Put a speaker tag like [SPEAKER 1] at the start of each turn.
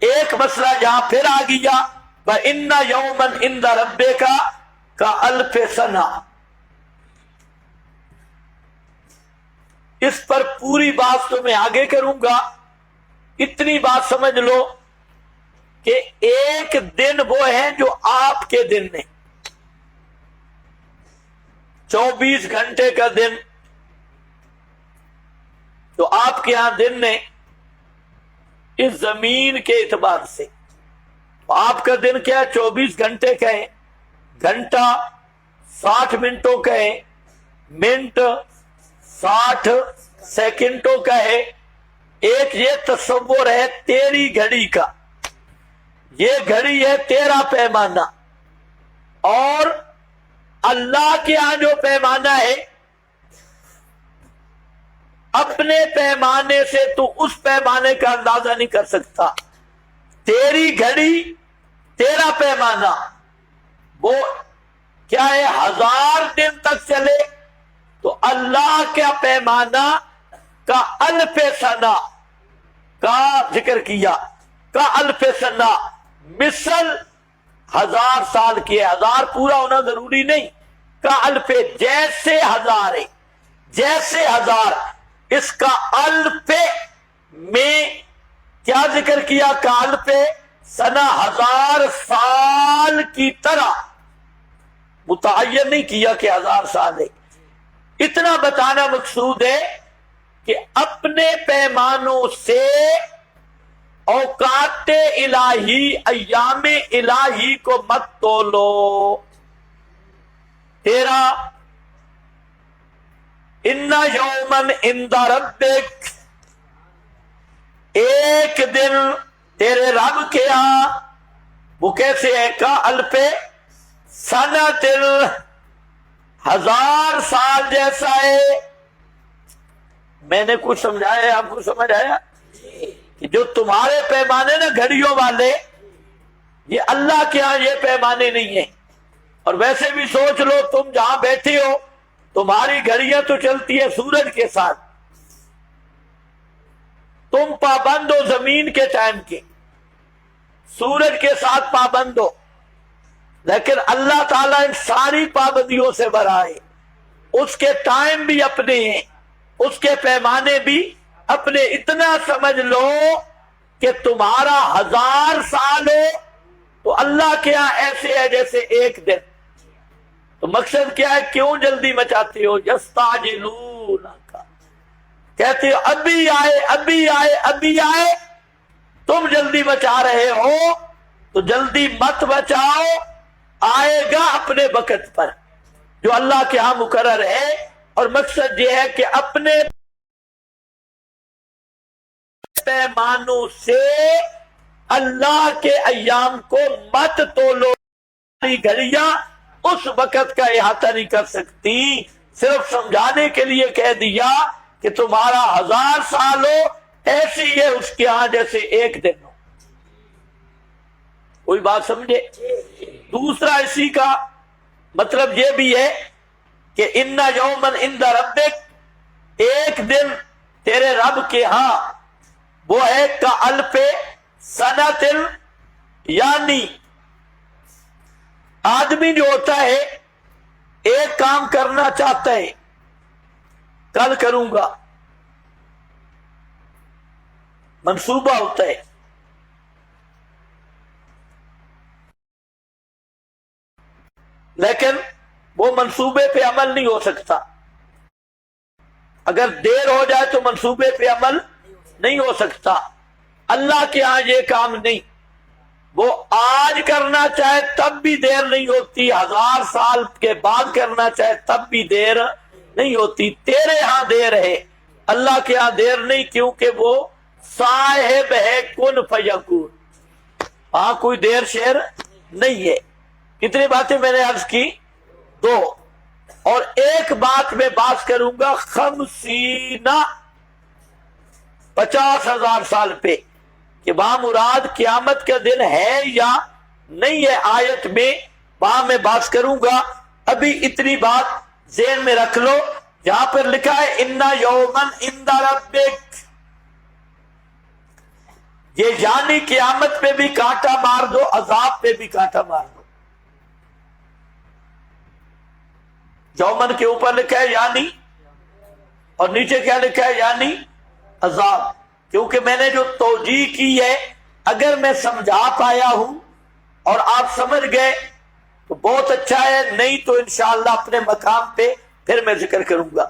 [SPEAKER 1] ایک مسئلہ یہاں پھر آ گیا، وَإِنَّ يَوْمًا عِندَ رَبِّكَ كَأَلْفِ سَنَةٍ۔ اس پر پوری بات تو میں آگے کروں گا، اتنی بات سمجھ لو کہ ایک دن وہ ہے جو آپ کے دن نے، 24 گھنٹے کا دن تو آپ کے ہاں دن نے اس زمین کے اعتبار سے، آپ کا دن کیا ہے؟ 24 گھنٹے کا ہے، گھنٹہ 60 منٹوں کا ہے، منٹ 60 سیکنڈوں کا ہے۔ ایک یہ تصور ہے تیری گھڑی کا، یہ گھڑی ہے تیرا پیمانہ، اور اللہ کے ہاں جو پیمانہ ہے اپنے پیمانے سے تو اس پیمانے کا اندازہ نہیں کر سکتا۔ تیری گھڑی تیرا پیمانہ وہ کیا ہے؟ 1000 دن تک چلے تو اللہ کا پیمانہ کا الف سنہ کا ذکر کیا، کا الف سنہ مثل 1000 سال کی ہے، 1000 پورا ہونا ضروری نہیں، کا الف جیسے 1000 ہے، جیسے 1000۔ اس کا الف میں کیا ذکر کیا؟ کا الف سنہ 1000 سال کی طرح، متعین نہیں کیا کہ 1000 سال ہے۔ اتنا بتانا مقصود ہے کہ اپنے پیمانوں سے اوقات الہی، ایام الہی کو مت تولو۔ تیرا ان یومن عند ربک، ایک دن تیرے رب کے ہاں، وہ کیسے ہے؟ کا الف سنۃ، 1000 سال جیسا ہے۔ میں نے کچھ سمجھایا ہے، آپ کو سمجھ آیا کہ جو تمہارے پیمانے نا گھڑیوں والے، یہ اللہ کے ہاں یہ پیمانے نہیں ہیں۔ اور ویسے بھی سوچ لو، تم جہاں بیٹھے ہو تمہاری گھڑیاں تو چلتی ہے سورج کے ساتھ، تم پابند ہو زمین کے ٹائم کے، سورج کے ساتھ پابند ہو، لیکن اللہ تعالیٰ ان ساری پابندیوں سے برا ہے۔ اس کے ٹائم بھی اپنے ہیں، اس کے پیمانے بھی اپنے۔ اتنا سمجھ لو کہ تمہارا 1000 سال ہو تو اللہ کے ہاں ایسے ہے جیسے ایک دن۔ تو مقصد کیا ہے؟ کیوں جلدی مچاتے ہو؟ یستعجلونک، کہتے ہو ابھی آئے ابھی آئے ابھی آئے، تم جلدی مچا رہے ہو تو جلدی مت بچاؤ، آئے گا اپنے وقت پر جو اللہ کے ہاں مقرر ہے۔ اور مقصد یہ ہے کہ اپنے پیمانوں سے اللہ کے ایام کو مت تولو، گھڑیاں اس وقت کا احاطہ نہیں کر سکتی۔ صرف سمجھانے کے لیے کہہ دیا کہ تمہارا 1000 سال ہو ایسی ہے اس کے ہاں جیسے ایک دن ہو۔ کوئی بات سمجھے؟ دوسرا اسی کا مطلب یہ بھی ہے کہ ان یومن عند ربک، ایک دن تیرے رب کے ہاں وہ ہے کا الف سنۃ، یعنی آدمی جو ہوتا ہے ایک کام کرنا چاہتا ہے، کل کروں گا، منصوبہ ہوتا ہے، لیکن وہ منصوبے پہ عمل نہیں ہو سکتا۔ اگر دیر ہو جائے تو منصوبے پہ عمل نہیں ہو سکتا۔ اللہ کے ہاں یہ کام نہیں، وہ آج کرنا چاہے تب بھی دیر نہیں ہوتی، 1000 سال کے بعد کرنا چاہے تب بھی دیر نہیں ہوتی۔ تیرے ہاں دیر ہے، اللہ کے ہاں دیر نہیں، کیونکہ وہ صاحب ہے کن فیکون، ہاں کوئی دیر شیر نہیں ہے۔ کتنی باتیں میں نے عرض کی؟ 2۔ اور ایک بات میں بات کروں گا 50,000 سال پہ، کہ وہاں مراد قیامت کا دن ہے یا نہیں ہے آیت میں، وہاں میں بات کروں گا۔ ابھی اتنی بات ذہن میں رکھ لو، جہاں پر لکھا ہے ان یومن عند ربک، یہ یعنی قیامت پہ بھی کانٹا مار دو، عذاب پہ بھی کانٹا مار دو. یومن کے اوپر لکھا ہے یعنی، اور نیچے کیا لکھا ہے؟ یعنی عذاب. کیونکہ میں نے جو توجیہ کی ہے، اگر میں سمجھا پایا ہوں اور آپ سمجھ گئے تو بہت اچھا ہے، نہیں تو انشاءاللہ اپنے مقام پہ پھر میں ذکر کروں گا.